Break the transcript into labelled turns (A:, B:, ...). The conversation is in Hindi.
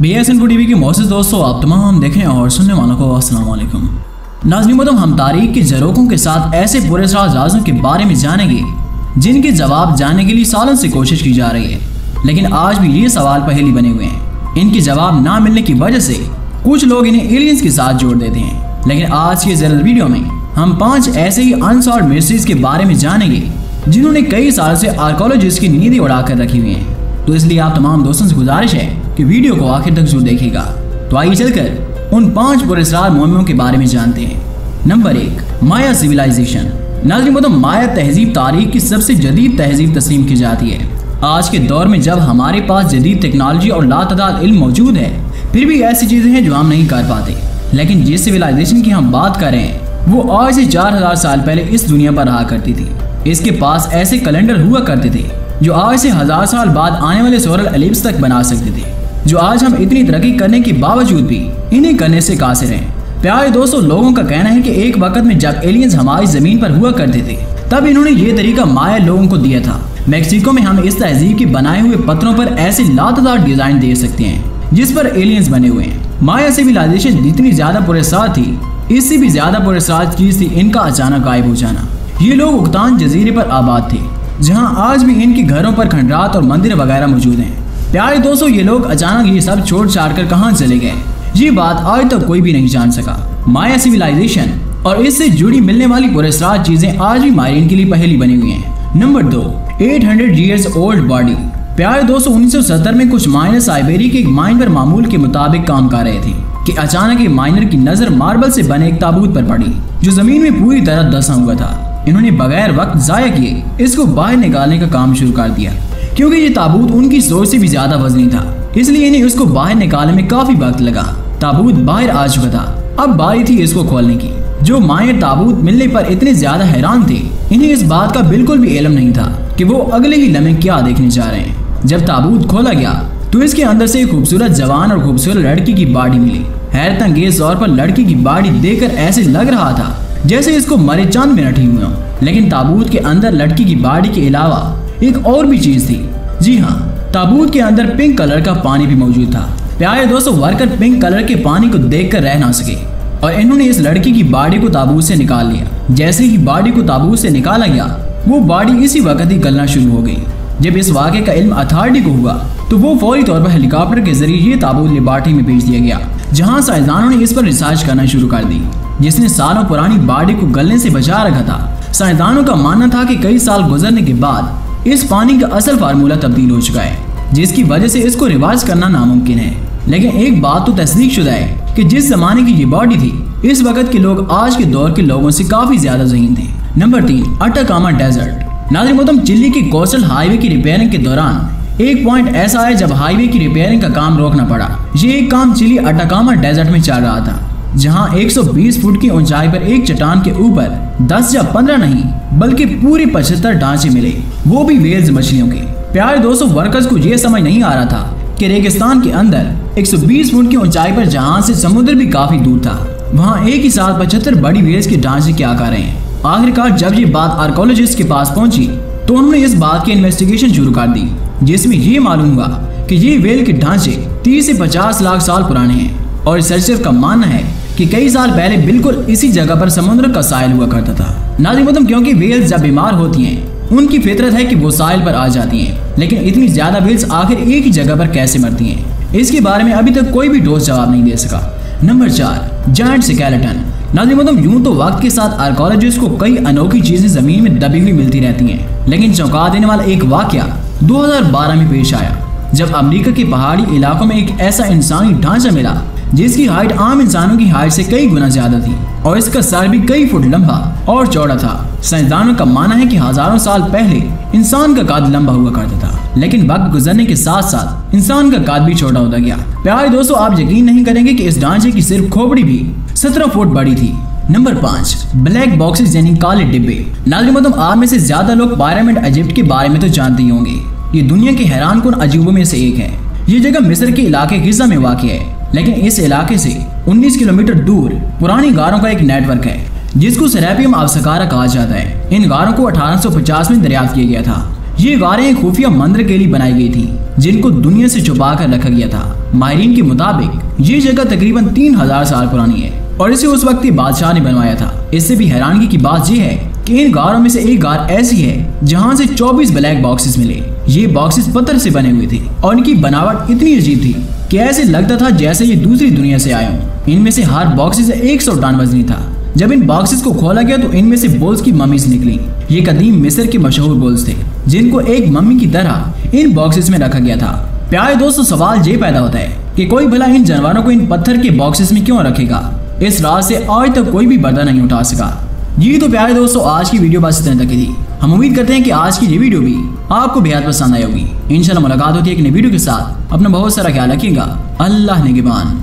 A: BSN टीवी के मौजूद दोस्तों, आप तमाम देखने और सुनने वालों को अस्सलाम वालेकुम। नाज़रीन, हम तारीख के ज़रोकों के साथ ऐसे पुरअसरार राज़ों के बारे में जानेंगे जिनके जवाब जानने के लिए सालों से कोशिश की जा रही है, लेकिन आज भी ये सवाल पहेली बने हुए हैं। इनके जवाब ना मिलने की वजह से कुछ लोग इन्हें एलियंस के साथ जोड़ देते हैं। लेकिन आज के ज़रूर वीडियो में हम 5 ऐसे ही अनसॉल्व्ड मिस्ट्रीज के बारे में जानेंगे जिन्होंने कई साल से आर्कोलॉजिस्ट की नींदें उड़ा कर रखी हुई हैं। तो इसलिए आप तमाम दोस्तों से गुजारिश है कि वीडियो को आखिर तक जरूर देखिएगा। तो आइए चलकर उन 5 पुरअसरार मुहिम्मों के बारे में जानते हैं। नंबर 1, माया सिविलाइजेशन। नाज़रीन, माया तहजीब तारीख की सबसे जदीद तहजीब तस्लीम की जाती है। आज के दौर में जब हमारे पास जदीद टेक्नोलॉजी और लातदाद इल्म मौजूद है, फिर भी ऐसी चीज़ें हैं जो हम नहीं कर पाते। लेकिन जिस सिविलाइजेशन की हम बात कर रहे हैं वो आज से 4000 साल पहले इस दुनिया पर रहा करती थी। इसके पास ऐसे कैलेंडर हुआ करते थे जो आज से 1000 साल बाद आने वाले सोलर एलिप्स तक बना सकते थे, जो आज हम इतनी तरक्की करने के बावजूद भी इन्हें करने से कासिर हैं। प्यारे दोस्तों, लोगों का कहना है कि एक वक्त में जब एलियंस हमारी जमीन पर हुआ करते थे तब इन्होंने ये तरीका माया लोगों को दिया था। मैक्सिको में हम इस तहजीब के बनाए हुए पत्थरों पर ऐसे लातदार डिजाइन देख सकते हैं जिस पर एलियंस बने हुए हैं। माया सिविलाइजेशन जितनी ज्यादा पुरअसरार थी, इससे भी ज्यादा पुरअसरार चीज थी इनका अचानक गायब हो जाना। ये लोग उक्तान जजीरे पर आबाद थे, जहाँ आज भी इनके घरों पर खंडरात और मंदिर वगैरह मौजूद हैं। प्यारे दोस्तों, ये लोग अचानक ये सब छोड़ छाड़ कर कहाँ चले गए, ये बात आज तक कोई भी नहीं जान सका। माया सिविलाइजेशन और इससे जुड़ी मिलने वाली पुरअसरार चीजें आज भी माहिरीन के लिए पहेली बनी हुई हैं। Number 2, 800 years old body. प्यारे दोस्तों, 1970 में कुछ माइनर साइबेरिया के एक माइन पर मामूल के मुताबिक काम कर रहे थे कि अचानक एक माइनर की नजर मार्बल से बने एक ताबूत पर पड़ी जो जमीन में पूरी तरह धंसा हुआ था। इन्होंने बगैर वक्त जाया किए इसको बाहर निकालने का काम शुरू कर दिया। क्योंकि ये ताबूत उनकी सोच से भी ज्यादा वजनी था, इसलिए इन्हें उसको बाहर निकालने में काफी वक्त लगा। ताबूत बाहर आ चुका था, अब बारी थी इसको खोलने की। जो माहिर ताबूत मिलने पर इतने ज्यादा हैरान थे, इन्हें इस बात का बिल्कुल भी इल्म नहीं था कि वो अगले ही लम्हे क्या देखने जा रहे हैं। जब ताबूत खोला गया तो इसके अंदर से एक खूबसूरत जवान और खूबसूरत लड़की की बॉडी मिली। हैरत अंगेज तौर पर लड़की की बॉडी देखकर ऐसे लग रहा था जैसे इसको मरे चंद मिनट ही हुए हों। लेकिन ताबूत के अंदर लड़की की बॉडी के अलावा एक और भी चीज थी। जी हाँ, ताबूत के अंदर पिंक कलर का पानी भी मौजूद था। प्यारे दोस्तों, वर्कर पिंक कलर के पानी को देखकर रह ना सके और इन्होंने इस लड़की की बॉडी को ताबूत से निकाल लिया। जैसे ही बॉडी को ताबूत से निकाला गया, वो बॉडी इसी वक्त ही गलना शुरू हो गई। जब इस वाक़े का इल्म अथॉरिटी को हुआ तो वो फौरी तौर पर हेलीकॉप्टर के जरिए ये ताबूत लेबॉरेटरी में भेज दिया गया, जहां साइंसदानों ने इस पर रिसर्च करना शुरू कर दी, जिसने सालों पुरानी बॉडी को गलने से बचा रखा था। साइंसदानों का मानना था कि कई साल गुजरने के बाद इस पानी का असल फार्मूला तब्दील हो चुका है, जिसकी वजह से इसको रिवाइज करना नामुमकिन है। लेकिन एक बात तो तस्दीक शुदा है कि जिस जमाने की ये बॉडी थी, इस वक्त के लोग आज के दौर के लोगों से काफी ज्यादा ज़हीन थे। Number 3, Atacama desert. नाज़रीन, चिली की कोस्टल हाईवे की रिपेयरिंग के दौरान एक पॉइंट ऐसा है जब हाईवे की रिपेयरिंग का काम रोकना पड़ा। ये एक काम चिली अटाकामा डेजर्ट में चल रहा था, जहां 120 फुट की ऊंचाई पर एक चट्टान के ऊपर 10 या 15 नहीं बल्कि पूरे 75 ढांचे मिले, वो भी वेल्स मछलियों के। प्यारे दोस्तों, वर्कर्स को यह समझ नहीं आ रहा था कि रेगिस्तान के अंदर 120 फुट की ऊंचाई पर, जहां से समुद्र भी काफी दूर था, वहां एक ही साथ 75 बड़ी वेल्स के ढांचे क्या कर रहे हैं। आखिरकार जब ये बात आर्कोलॉजिस्ट के पास पहुंची तो उन्होंने इस बात की इन्वेस्टिगेशन शुरू कर दी, जिसमें ये मालूम हुआ कि ये वेल के ढांचे 30 से 50 लाख साल पुराने हैं और रिसर्चर का मानना है कि कई साल पहले बिल्कुल इसी जगह पर समुद्र का साहिल हुआ करता था। नाज़रीन, क्योंकि वेल्स जब बीमार होती हैं, उनकी फितरत है कि वो साहिल पर आ जाती हैं, लेकिन इतनी ज्यादा वेल्स आखिर एक ही जगह पर कैसे मरती हैं, इसके बारे में अभी तक कोई भी ठोस जवाब नहीं दे सका। Number 4, giant skeleton. नाज़रीन, यूं तो वक्त के साथ आर्कोलॉजिस्ट को कई अनोखी चीजें जमीन में दबी हुई मिलती रहती हैं, लेकिन चौंका देने वाला एक वाकया 2012 में पेश आया, जब अमेरिका के पहाड़ी इलाकों में एक ऐसा इंसानी ढांचा मिला जिसकी हाइट आम इंसानों की हाइट से कई गुना ज्यादा थी और इसका सर भी कई फुट लंबा और चौड़ा था। साइंसदानों का मानना है कि हजारों साल पहले इंसान का कद लंबा हुआ करता था, लेकिन वक्त गुजरने के साथ साथ इंसान का कद भी छोटा होता गया। प्यारे दोस्तों, आप यकीन नहीं करेंगे कि इस ढांचे की सिर्फ खोपड़ी भी 17 फुट बड़ी थी। नंबर 5, ब्लैक बॉक्सेस यानी काले डिब्बे। नाज़रीन, आप में से ज्यादा लोग पिरामिड इजिप्ट के बारे में तो जानते ही होंगे। ये दुनिया के हैरानकुन अजूबों में से एक है। ये जगह मिस्र के इलाके गिज़ा में वाक़ है, लेकिन इस इलाके से 19 किलोमीटर दूर पुरानी गारों का एक नेटवर्क है जिसको सेरापियम ऑफ सकारा कहा जाता है। इन गारों को 1850 में दरियाफ्त किया गया था। ये गारें खुफिया मंदिर के लिए बनाई गई थी जिनको दुनिया से छुपा कर रखा गया था। माहिरीन के मुताबिक ये जगह तकरीबन 3000 साल पुरानी है और इसे उस वक्त बादशाह ने बनवाया था। इससे भी हैरानगी की बात यह है कि इन गारों में से एक गार ऐसी है जहां से 24 ब्लैक बॉक्सेस मिले। ये बॉक्सेस पत्थर से बने हुए थे और इनकी बनावट इतनी अजीब थी कि ऐसे लगता था जैसे ये दूसरी दुनिया से आए हों। इनमें से हर बॉक्सेस 100 टन वजनी था। जब इन बॉक्सेस को खोला गया तो इनमें से बुल्स की मम्मीज निकली। ये कदीम मिस्र के मशहूर बुल्स थे जिनको एक मम्मी की तरह इन बॉक्सेस में रखा गया था। प्यारे दोस्तों, सवाल ये पैदा होता है कि कोई भला इन जानवरों को इन पत्थर के बॉक्सेस में क्यों रखेगा। इस राज से आज तक कोई भी पर्दा नहीं उठा सका। जी तो प्यारे दोस्तों, आज की वीडियो बस इतने तक की थी। हम उम्मीद करते हैं कि आज की ये वीडियो भी आपको बेहद पसंद आई होगी। इंशाल्लाह मुलाकात होती है एक नई वीडियो के साथ। अपना बहुत सारा ख्याल रखिएगा। अल्लाह निगहबान।